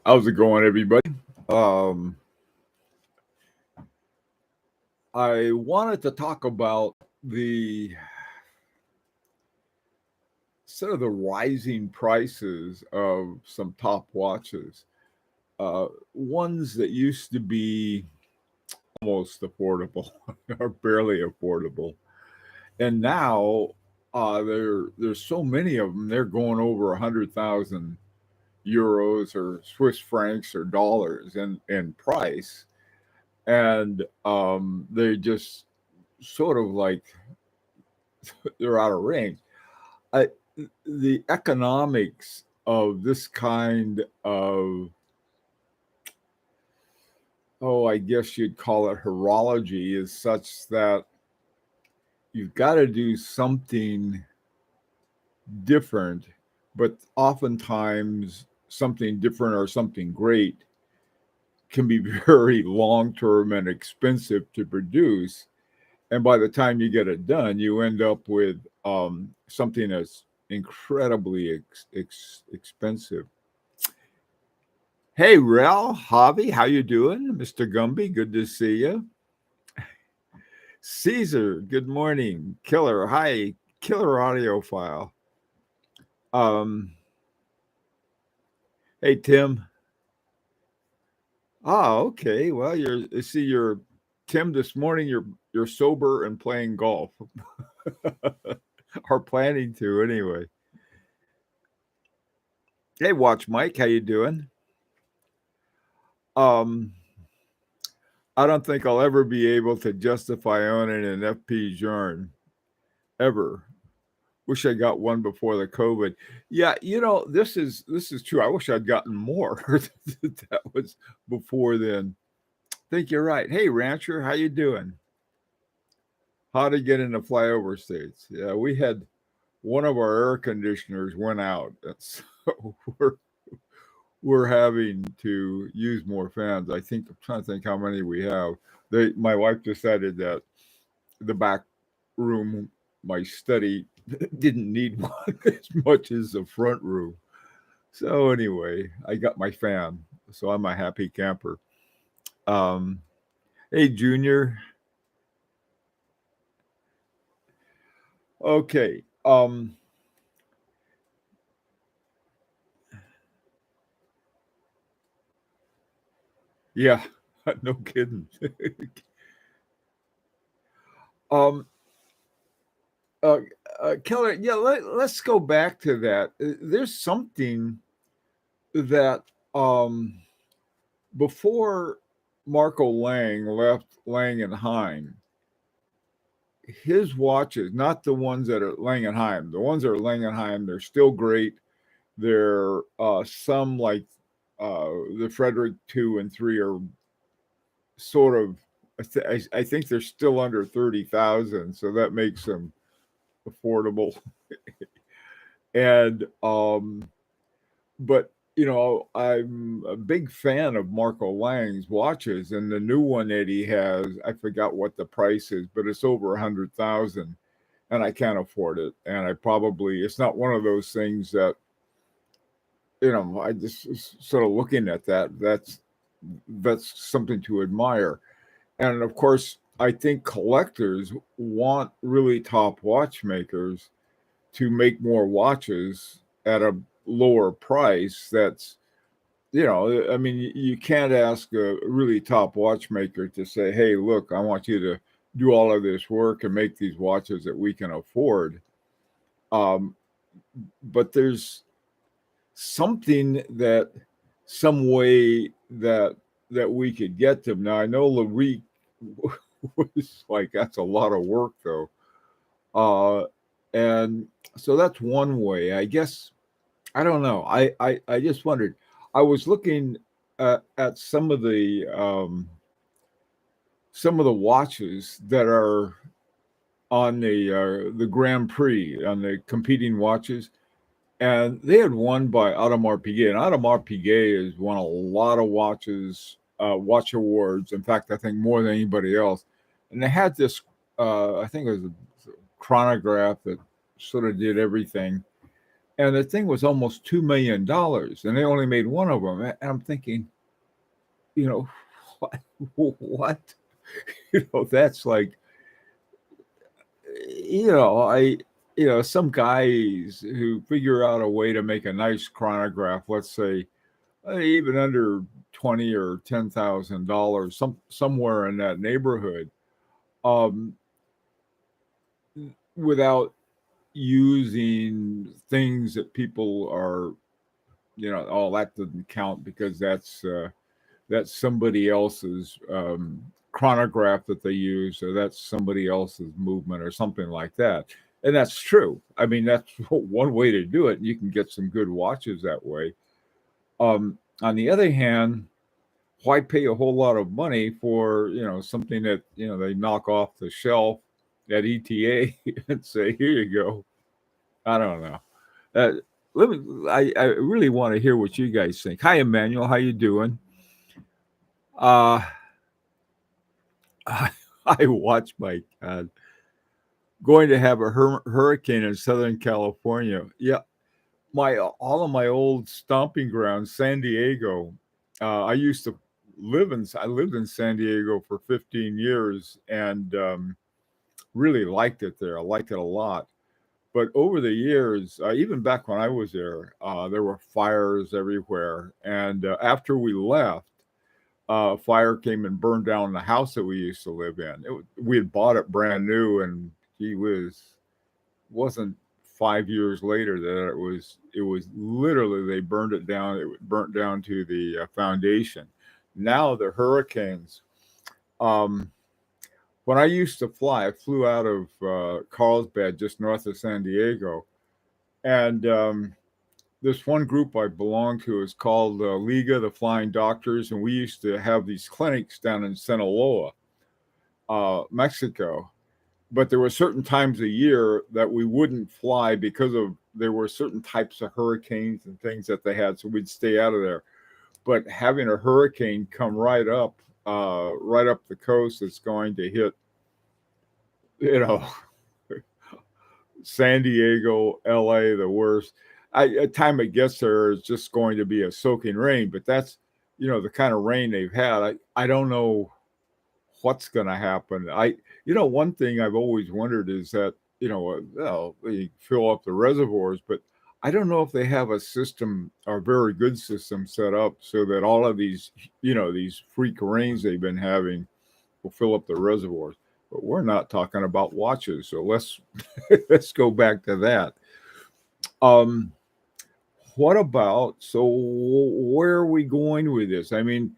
How's it going, everybody? Um, I wanted to talk about the sort of the rising prices of some top watches, ones that used to be almost affordable or barely affordable, and now there's so many of them. They're going over 100,000 euros or Swiss francs or dollars in price, and they just sort of like they're out of range. I, the economics of this kind of, I guess you'd call it horology, is such that you've got to do something different, but oftentimes something different or something great can be very long term and expensive to produce. And by the time you get it done, you end up with something that's incredibly expensive. Hey, Rel, Javi, how you doing? Mr. Gumby, good to see you. Caesar, good morning. Killer, hi. Killer audio file. Hey, Tim. Oh, okay. Well, you're Tim this morning. You're sober and playing golf, or planning to anyway. Hey, Watch Mike, how you doing? I don't think I'll ever be able to justify owning an FP Journe, ever. Wish I got one before the COVID. Yeah, this is true. I wish I'd gotten more. That was before then. I think you're right. Hey, Rancher, how you doing? How to get into flyover states? Yeah, we had one of our air conditioners went out, so we're having to use more fans. I'm trying to think how many we have. My wife decided that the back room, my study, didn't need one as much as the front room. So anyway, I got my fan, so I'm a happy camper. Um, hey, Junior. Okay. Yeah, no kidding. um, uh, Keller, yeah, let's go back to that. There's something that before Marco Lang left Lang and Heim, his watches, not the ones that are Lang and Heim, the ones that are Lang and Heim, they're still great. They're some like the Frederick 2 and 3 are sort of, I think they're still under 30,000, so that makes them affordable. And but I'm a big fan of Marco Lang's watches, and the new one that he has, I forgot what the price is, but it's over 100,000, and I can't afford it. And it's not one of those things that, I just sort of looking at that. That's something to admire. And of course, I think collectors want really top watchmakers to make more watches at a lower price. I mean, you can't ask a really top watchmaker to say, hey, look, I want you to do all of this work and make these watches that we can afford. But there's some way that we could get them. Now, I know Larique was like, that's a lot of work, though. And so that's one way. I guess, I don't know. I just wondered. I was looking at some of the watches that are on the Grand Prix, on the competing watches, and they had won by Audemars Piguet. And Audemars Piguet has won a lot of watch awards. In fact, I think more than anybody else. And they had this, I think it was a chronograph that sort of did everything. and the thing was almost $2 million, and they only made one of them. And I'm thinking, you know, what? What? That's like, I, some guys who figure out a way to make a nice chronograph, let's say, even under 20 or $10,000, somewhere in that neighborhood, um, without using things that people are, oh, that doesn't count because that's somebody else's chronograph that they use, or that's somebody else's movement, or something like that. And that's true. I mean, that's one way to do it. You can get some good watches that way. On the other hand, why pay a whole lot of money for something that they knock off the shelf at ETA and say, here you go? I don't know. Uh, let me. I really want to hear what you guys think. Hi, Emmanuel. How you doing? Uh, I, I watched my going to have a hurricane in Southern California. Yeah, my all of my old stomping grounds, San Diego. I used to I lived in San Diego for 15 years, and really liked it there. I liked it a lot. But over the years, even back when I was there were fires everywhere. And after we left, fire came and burned down the house that we used to live in. We had bought it brand new, and he wasn't 5 years later that it was literally, they burned it down. It burnt down to the foundation. Now the hurricanes. Um, when I used to fly, I flew out of Carlsbad, just north of San Diego, and this one group I belonged to is called Liga, the Flying Doctors, and we used to have these clinics down in Sinaloa, Mexico. But there were certain times a year that we wouldn't fly because of there were certain types of hurricanes and things that they had, so we'd stay out of there. But having a hurricane come right up the coast, that's going to hit, you know, San Diego, LA, the worst. At the time it gets there, it's just going to be a soaking rain. But that's, the kind of rain they've had. I don't know what's going to happen. One thing I've always wondered is that, well, they fill up the reservoirs, but I don't know if they have a system, or a very good system set up so that all of these, these freak rains they've been having will fill up the reservoirs. But we're not talking about watches, so let's let's go back to that. Um, what about, so where are we going with this? I mean,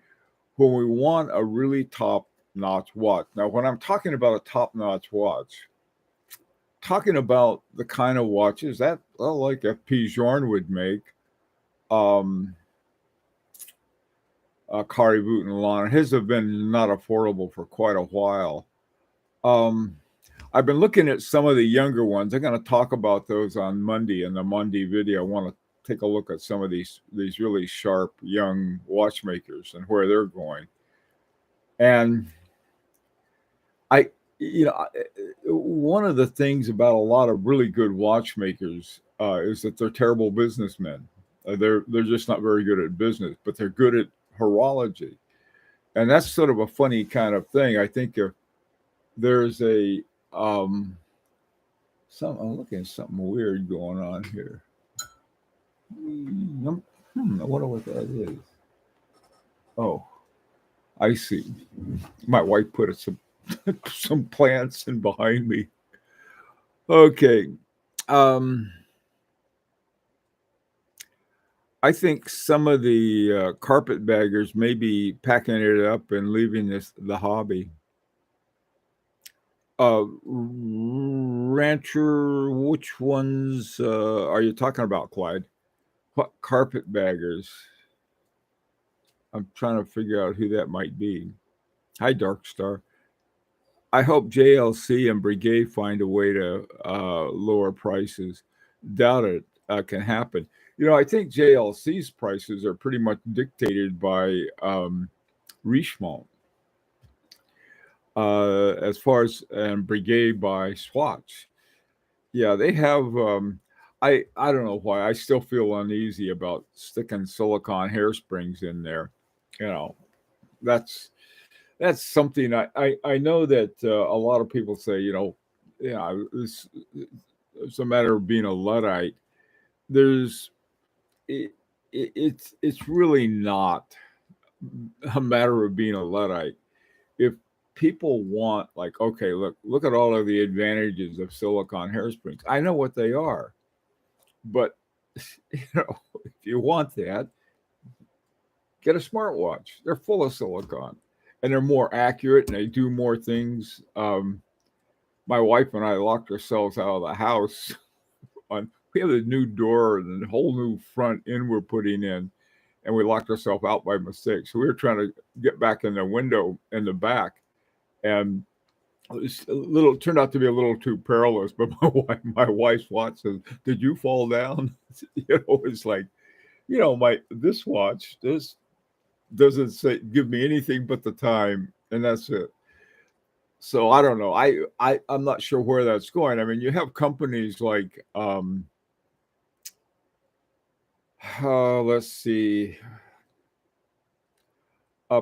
when we want a really top notch watch. Now, when I'm talking about a top notch watch, talking about the kind of watches that, well, like F.P. Journe would make, um, Carré Boot and Lana. His have been not affordable for quite a while. Um, I've been looking at some of the younger ones. I'm going to talk about those on Monday in the Monday video. I want to take a look at some of these really sharp young watchmakers and where they're going. And I, one of the things about a lot of really good watchmakers is that they're terrible businessmen. They're just not very good at business, but they're good at horology, and that's sort of a funny kind of thing. I think if there's I'm looking at something weird going on here. I wonder what that is. Oh, I see. My wife put some plants in behind me. Okay. I think some of the carpetbaggers may be packing it up and leaving the hobby. Rancher, which ones are you talking about, Clyde? What carpetbaggers? I'm trying to figure out who that might be. Hi, Dark Star. I hope JLC and Breguet find a way to lower prices. Doubt it can happen. I think JLC's prices are pretty much dictated by Richemont. As far as Breguet by Swatch. Yeah, they have. I don't know why I still feel uneasy about sticking silicone hairsprings in there. You know, that's that's something I know that a lot of people say, yeah, it's a matter of being a Luddite. There's it, it's really not a matter of being a Luddite. If people want, like, okay, look at all of the advantages of silicone hairsprings. I know what they are, but if you want that, get a smartwatch. They're full of silicone, and they're more accurate, and they do more things. My wife and I locked ourselves out of the house on. We have a new door and a whole new front end we're putting in, and we locked ourselves out by mistake. So we were trying to get back in the window in the back, and it's a little turned out to be a little too perilous. But my wife's watch says, "Did you fall down?" It's like, my this watch this doesn't say give me anything but the time, and that's it. So I don't know. I'm not sure where that's going. I mean, you have companies like let's see,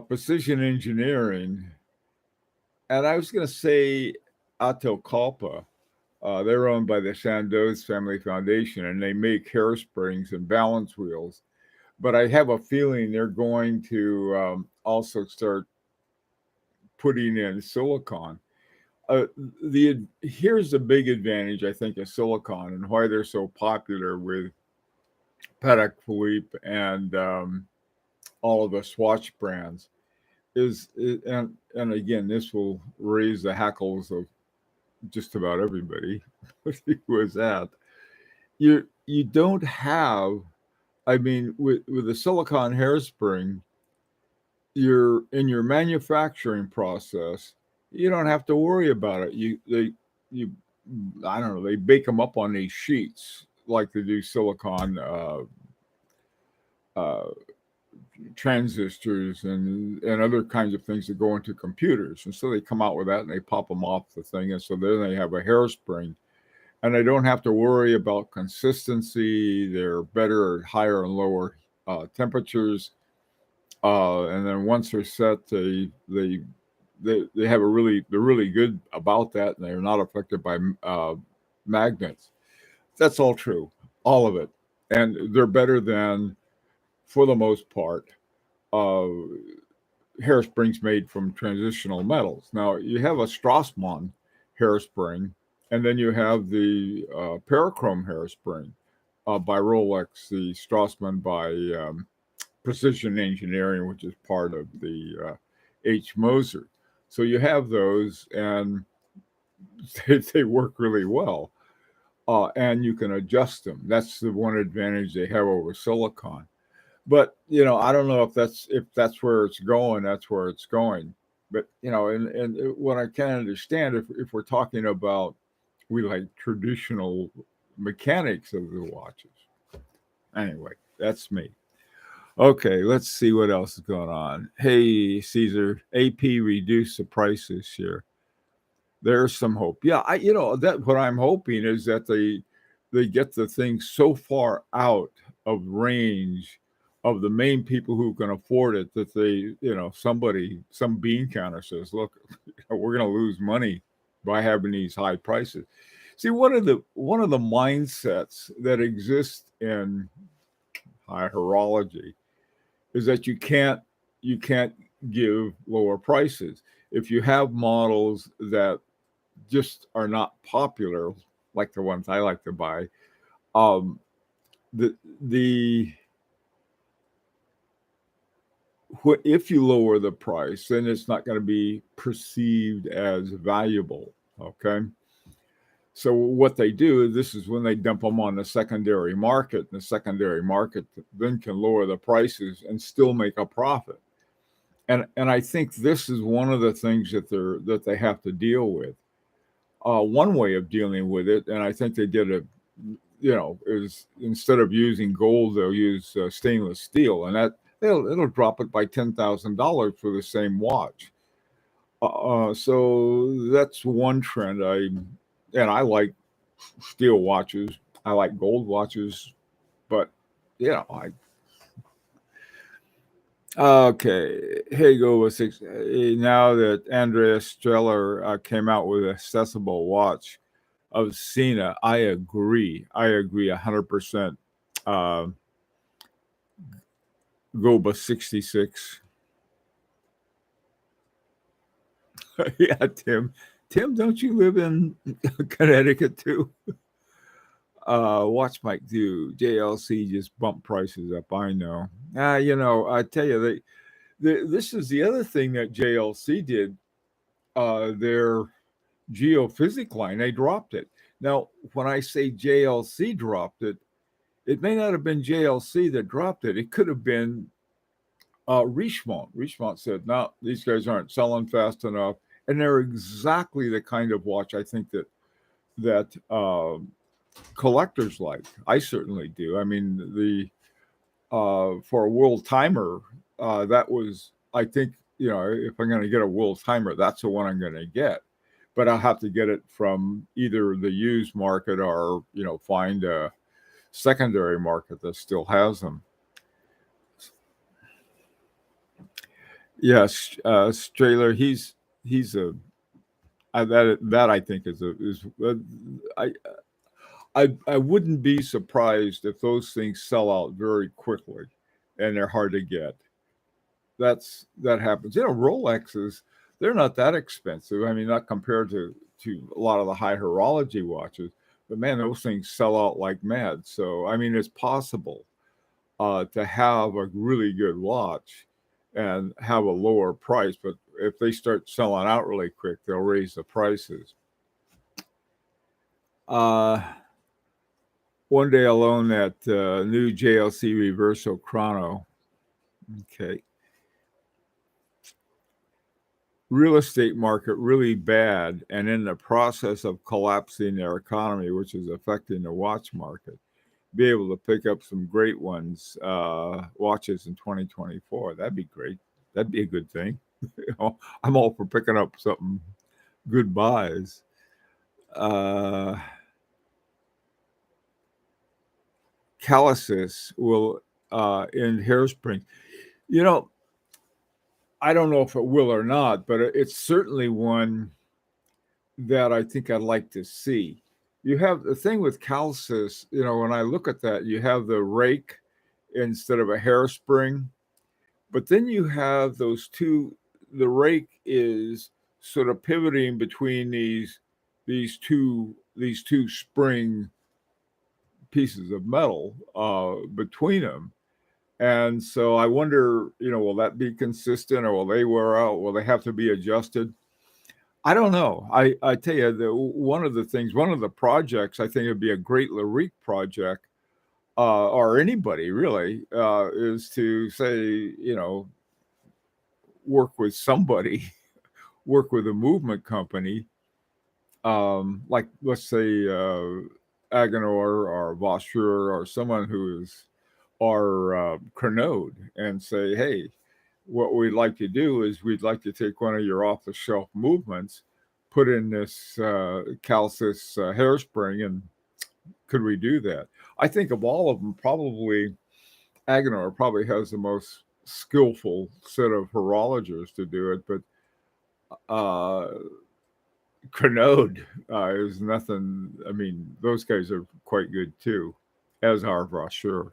precision engineering, and I was going to say Atocalpa. They're owned by the Sandoz Family Foundation, and they make hairsprings and balance wheels. But I have a feeling they're going to also start putting in silicon. Here's the big advantage, I think, of silicon and why they're so popular with Patek Philippe and all of the Swatch brands and again, this will raise the hackles of just about everybody who is that you don't have. I mean, with the silicon hairspring, you're in your manufacturing process. You don't have to worry about it. You I don't know. They bake them up on these sheets like they do silicon uh, transistors and other kinds of things that go into computers. And so they come out with that and they pop them off the thing. And so then they have a hairspring and they don't have to worry about consistency. They're better at higher and lower temperatures. And then once they're set, they have they're really good about that, and they're not affected by magnets. That's all true, all of it, and they're better than, for the most part, uh, hairsprings made from transitional metals. Now you have a Strassmann hairspring, and then you have the Parachrome hairspring by Rolex, the Strassmann by Precision Engineering, which is part of the H. Moser. So you have those, and they work really well, and you can adjust them. That's the one advantage they have over silicon. But I don't know if that's where it's going. That's where it's going. But and what I can understand, if we're talking about we like traditional mechanics of the watches. Anyway, that's me. Okay, let's see what else is going on. Hey, Caesar, AP reduced the price this year. There's some hope. Yeah, that what I'm hoping is that they get the thing so far out of range of the main people who can afford it that some bean counter says, look, we're going to lose money by having these high prices. See, one of the mindsets that exists in high horology is that you can't give lower prices. If you have models that just are not popular, like the ones I like to buy, um, the if you lower the price, then it's not going to be perceived as valuable. Okay. So what they do, this is when they dump them on the secondary market, and the secondary market then can lower the prices and still make a profit. And I think this is one of the things that they have to deal with. One way of dealing with it, and I think they did it, is instead of using gold, they'll use stainless steel, and that it'll drop it by $10,000 for the same watch. So that's one trend. I like steel watches. I like gold watches, but you know, okay. Here you go with six. Now that Andreas Streller came out with an accessible watch of Cena, I agree. I agree 100%. Uh, Goba 66. Yeah, Tim. Tim, don't you live in Connecticut too? Watch Mike do. JLC just bumped prices up. I know. I tell you, this is the other thing that JLC did. Their geophysic line, they dropped it. Now, when I say JLC dropped it, it may not have been JLC that dropped it. It could have been Richemont. Richemont said, "No, these guys aren't selling fast enough," and they're exactly the kind of watch I think that collectors like. I certainly do. I mean, the for a world timer, that was, I think, if I'm going to get a world timer, that's the one I'm going to get. But I'll have to get it from either the used market or, find a secondary market that still has them. Yes, Strahler, he's that I think is I wouldn't be surprised if those things sell out very quickly, and they're hard to get. That happens. Rolexes, they're not that expensive. I mean, not compared to a lot of the high horology watches, but man, those things sell out like mad. So I mean, it's possible to have a really good watch and have a lower price, but if they start selling out really quick, they'll raise the prices. One day I'll own that new JLC Reverso Chrono. Okay. Real estate market really bad and in the process of collapsing their economy, which is affecting the watch market. Be able to pick up some great ones, watches in 2024. That'd be great. That'd be a good thing. I'm all for picking up something good buys. Calluses will end hairspring. I don't know if it will or not, but it's certainly one that I think I'd like to see. You have the thing with calluses, when I look at that, you have the rake instead of a hairspring, but then you have the rake is sort of pivoting between these two spring pieces of metal between them. And so I wonder, will that be consistent or will they wear out? Will they have to be adjusted? I don't know. I tell you, one of the projects I think would be a great Larique project, or anybody really, is to say, work with somebody, work with a movement company, like let's say Agenor or Vauchur or someone who is, or Crenode, and say, hey, what we'd like to do is we'd like to take one of your off-the-shelf movements, put in this Calcis hairspring, and could we do that? I think of all of them, probably Agenor probably has the most skillful set of horologers to do it, but Crenode is nothing. I mean, those guys are quite good too, as are Vauchur.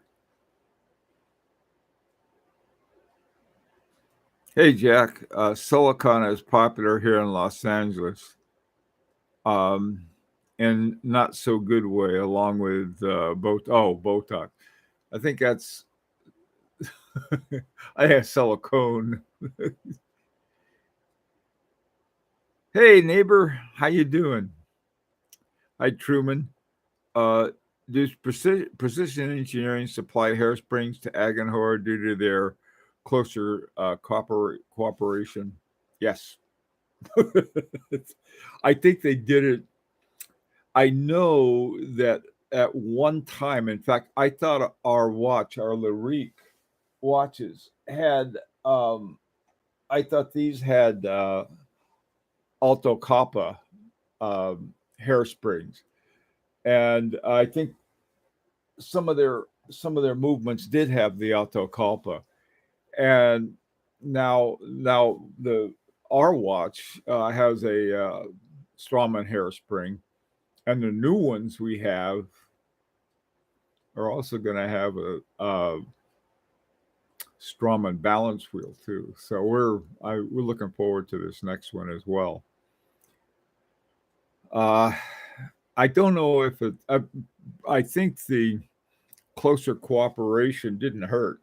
Hey, Jack. Silicon is popular here in Los Angeles, in not so good way, along with Botox. I think that's. I have silicone. Hey, neighbor, how you doing? Hi, Truman. Uh, does precision engineering supply hairsprings to Agenhor due to their closer cooperation? Yes. I think they did it. I know that at one time, in fact, I thought our Larique watches had, I thought these had Alto Coppa hair springs. And I think some of their movements did have the autocolpa, and now the our watch has a Strawman hairspring, and the new ones we have are also going to have a Strawman balance wheel too. So we're looking forward to this next one as well. Uh, I don't know if it. I think the closer cooperation didn't hurt.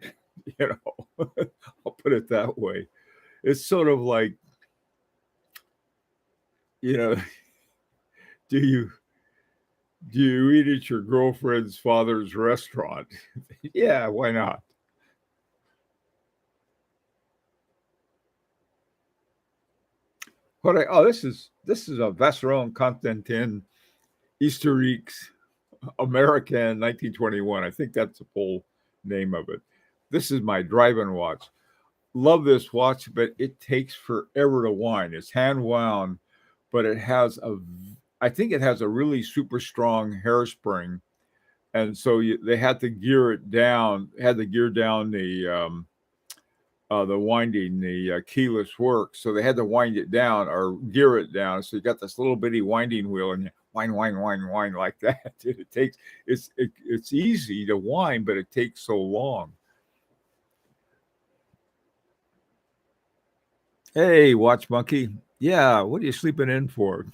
You know, I'll put it that way. It's sort of like, you know, do you do you eat at your girlfriend's father's restaurant? Yeah, why not? This is a Vacheron Constantin Historiques American 1921. I think that's the full name of it. This is my driving watch. Love this watch, but it takes forever to wind. It's hand wound, but I think it has a really super strong hairspring, and so they had to gear it down. Had to gear down the winding, the keyless work. So they had to wind it down or gear it down. So you got this little bitty winding wheel and you wind like that. It's easy to wind, but it takes so long. Hey, watch monkey. Yeah, what are you sleeping in for?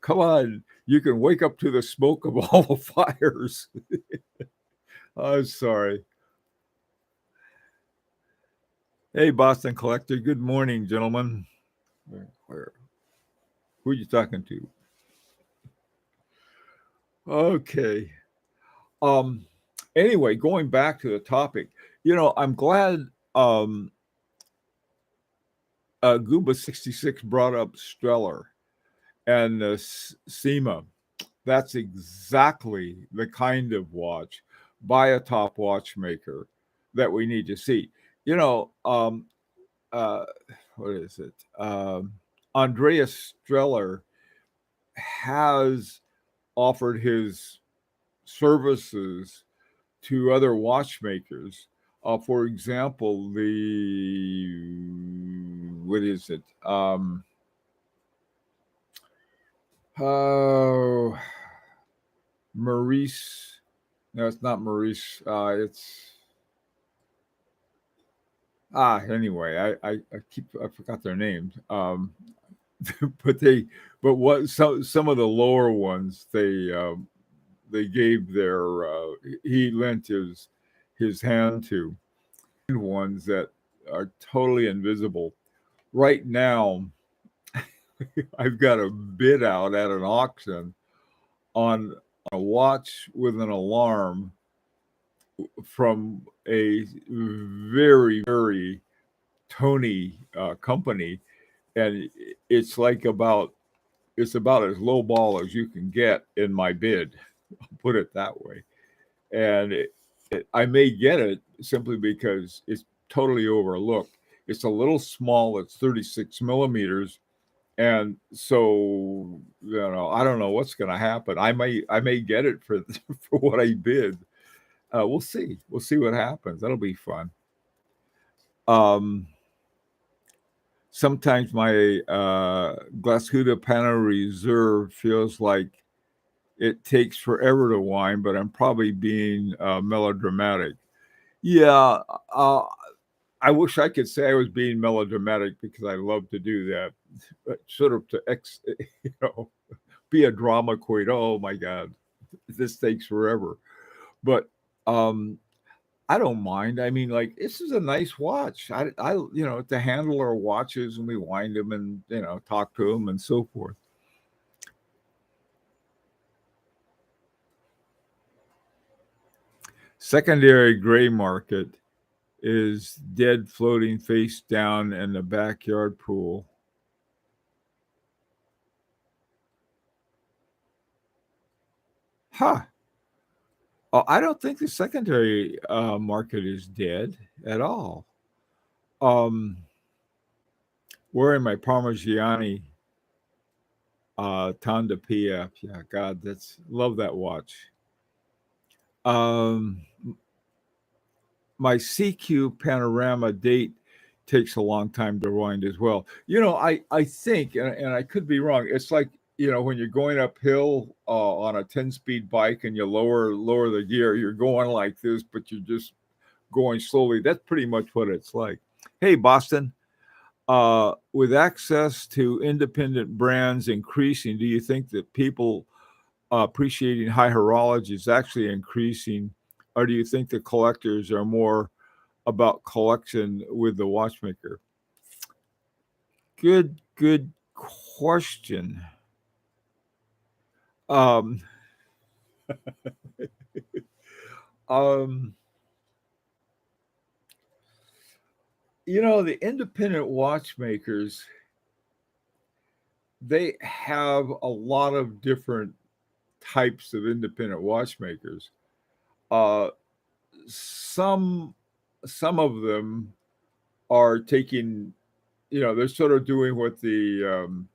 Come on, you can wake up to the smoke of all the fires. I'm sorry. Hey, Boston Collector. Good morning, gentlemen. Who are you talking to? Okay. Um. Anyway, going back to the topic, I'm glad Gooba 66 brought up Streller and the SEMA. That's exactly the kind of watch by a top watchmaker that we need to see. You know, uh, what is it? Andreas Streller has offered his services to other watchmakers. For example, what is it? Oh, Maurice. No, it's not Maurice. It's Anyway, I forgot their names. But some of the lower ones they gave he lent his hand to ones that are totally invisible. Right now, I've got a bid out at an auction on a watch with an alarm from a very, very Tony company, and it's about as low ball as you can get in my bid. I'll put it that way. And I may get it simply because it's totally overlooked. It's a little small. It's 36 millimeters, and so I don't know what's going to happen. I may get it for for what I bid. We'll see. We'll see what happens. That'll be fun. Um, Sometimes my Glashuda Panel Reserve feels like it takes forever to wind, but I'm probably being melodramatic. Yeah, I wish I could say I was being melodramatic because I love to do that, but sort of you know, be a drama queen. Oh my God, this takes forever. But I don't mind. I mean, like, this is a nice watch. To handle our watches and we wind them and talk to them and so forth. Secondary gray market is dead floating face down in the backyard pool. Huh. Oh, I don't think the secondary market is dead at all. Wearing my Parmigiani Tonda PF. Yeah, God, love that watch. Um, my CQ panorama date takes a long time to wind as well. I think, and I could be wrong. It's like, when you're going uphill on a 10-speed bike and you lower the gear, you're going like this, but you're just going slowly. That's pretty much what it's like. Hey, Boston, with access to independent brands increasing, do you think that people appreciating high horology is actually increasing, or do you think the collectors are more about collection with the watchmaker? Good question. Um, um, the independent watchmakers, they have a lot of different types of independent watchmakers. Uh, some some of them are taking, they're sort of doing what the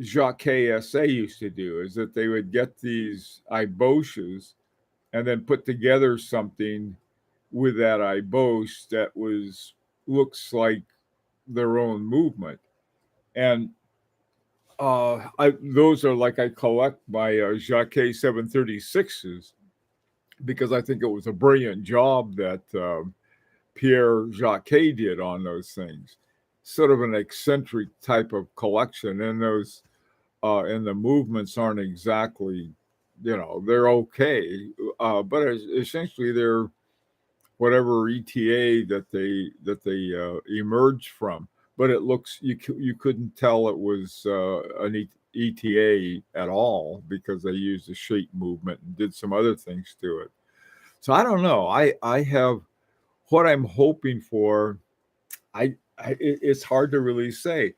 Jacques SA used to do, is that they would get these iboshes and then put together something with that iboshe that looks like their own movement. And those are like, I collect my Jacques 736s because I think it was a brilliant job that Pierre Jacques did on those things. Sort of an eccentric type of collection, and the movements aren't exactly, they're okay, but essentially they're whatever ETA that they emerged from. But it looks, you couldn't tell it was an ETA at all because they used the shape movement and did some other things to it. So I don't know. I have what I'm hoping for. It's hard to really say.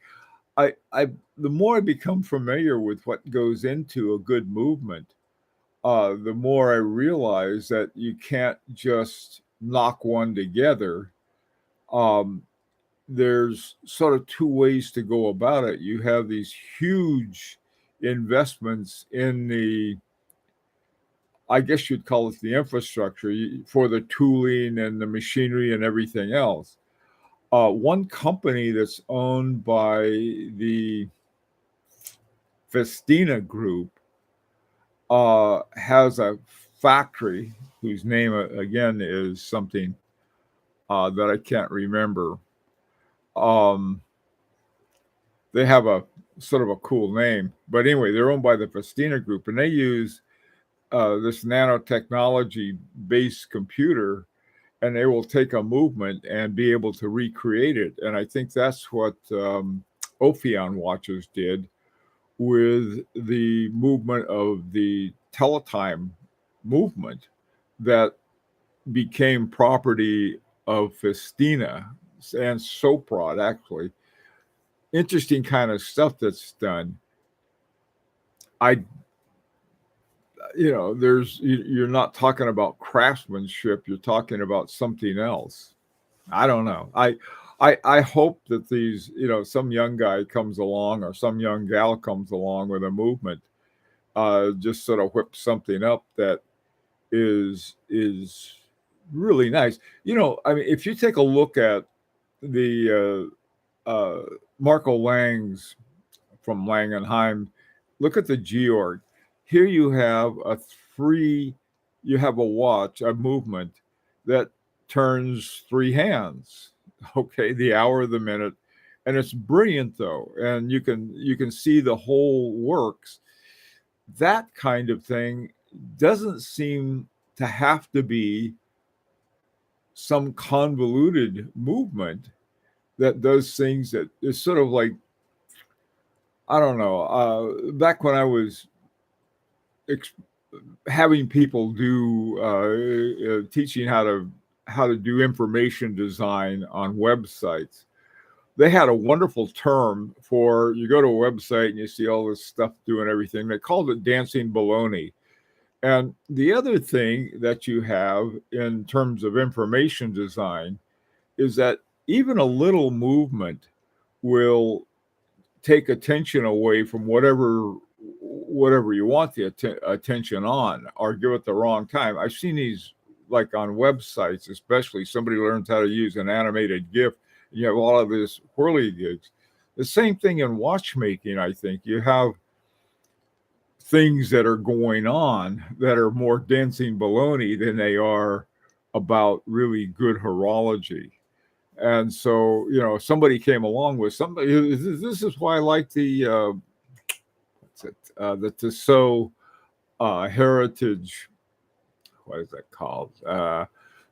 I The more I become familiar with what goes into a good movement, the more I realize that you can't just knock one together. Um, there's sort of two ways to go about it. You have these huge investments in I guess you'd call it the infrastructure for the tooling and the machinery and everything else. One company that's owned by the Festina Group has a factory whose name again is something that I can't remember. Um, they have a sort of a cool name, but anyway, they're owned by the Festina Group, and they use this nanotechnology based computer, and they will take a movement and be able to recreate it. And I think that's what Ophion watches did with the movement of the teletime movement that became property of Festina and Soprod, actually. Interesting kind of stuff that's done. I, you're not talking about craftsmanship, you're talking about something else. I don't know. I hope that these, some young guy comes along or some young gal comes along with a movement, just sort of whip something up that is really nice. I mean, if you take a look at the Marco Lang's from Langenheim, look at the Georg. Here you have a watch, a movement that turns three hands. Okay, the hour, the minute, and it's brilliant though, and you can see the whole works. That kind of thing doesn't seem to have to be some convoluted movement that does things that is sort of like, I don't know. Back when I was ex- having people do teaching how to do information design on websites, they had a wonderful term for, you go to a website and you see all this stuff doing everything. They called it dancing baloney. And the other thing that you have in terms of information design is that even a little movement will take attention away from whatever you want the attention on, or give it the wrong time. I've seen these like on websites, especially somebody learns how to use an animated GIF. You have all of this whirly gigs. The same thing in watchmaking. I think you have things that are going on that are more dancing baloney than they are about really good horology. And so, somebody came along with somebody. This is why I like the Tissot Heritage. What is that called?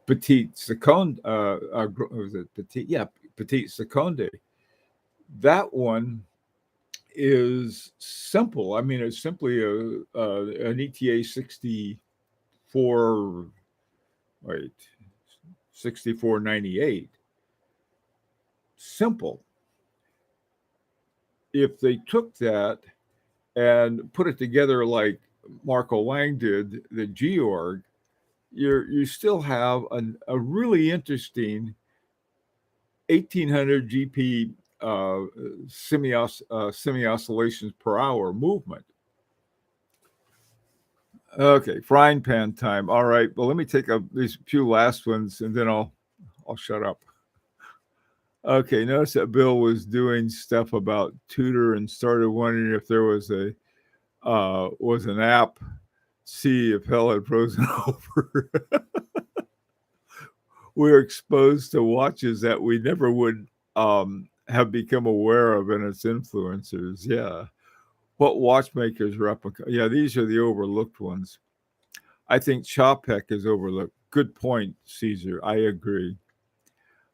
Petite Seconde. Was it Petite? Yeah, Petite Seconde. That one is simple. I mean, it's simply an ETA 64. Wait, 6498. Simple. If they took that and put it together like Marco Lang did, the Georg, you still have a really interesting 1800 GP semi-oscillations per hour movement. Okay, frying pan time. All right, well, let me take these few last ones, and then I'll shut up. Okay, notice that Bill was doing stuff about Tudor and started wondering if there was an app, see if hell had frozen over. We're exposed to watches that we never would have become aware of and its influencers. Yeah. What watchmakers replica? Yeah, these are the overlooked ones. I think Chopek is overlooked. Good point, Caesar. I agree.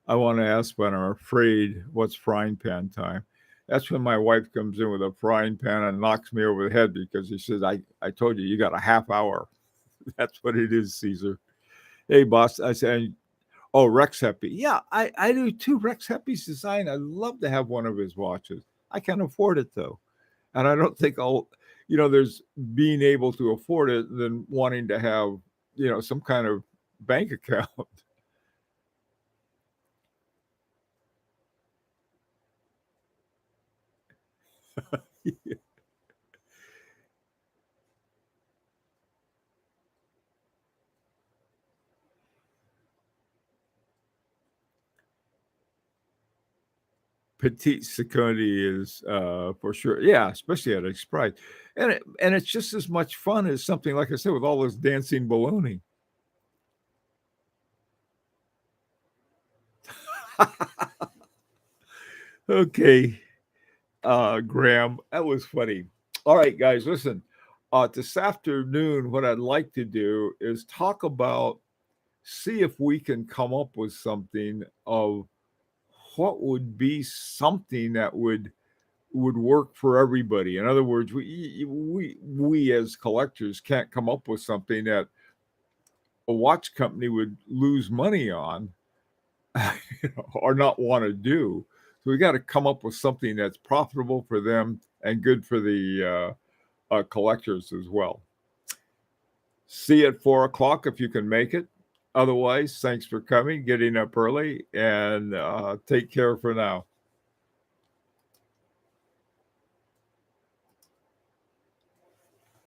I want to ask, but I'm afraid, what's frying pan time? That's when my wife comes in with a frying pan and knocks me over the head because she says, I told you got a half hour. That's what it is, Caesar. Hey, boss. I said, oh, Rex Heppy. Yeah, I do too. Rex Heppy's design. I'd love to have one of his watches. I can't afford it, though. And I don't think there's being able to afford it than wanting to have, some kind of bank account. Petite Seconde is for sure. Yeah, especially at its price. And it's just as much fun as something, like I said, with all this dancing baloney. Okay, Graham, that was funny. All right, guys, listen. This afternoon, what I'd like to do is see if we can come up with something of what would be something that would work for everybody. In other words, we as collectors can't come up with something that a watch company would lose money on, or not want to do. So we got to come up with something that's profitable for them and good for the collectors as well. See you at 4:00 if you can make it. Otherwise, thanks for coming, getting up early, and take care for now.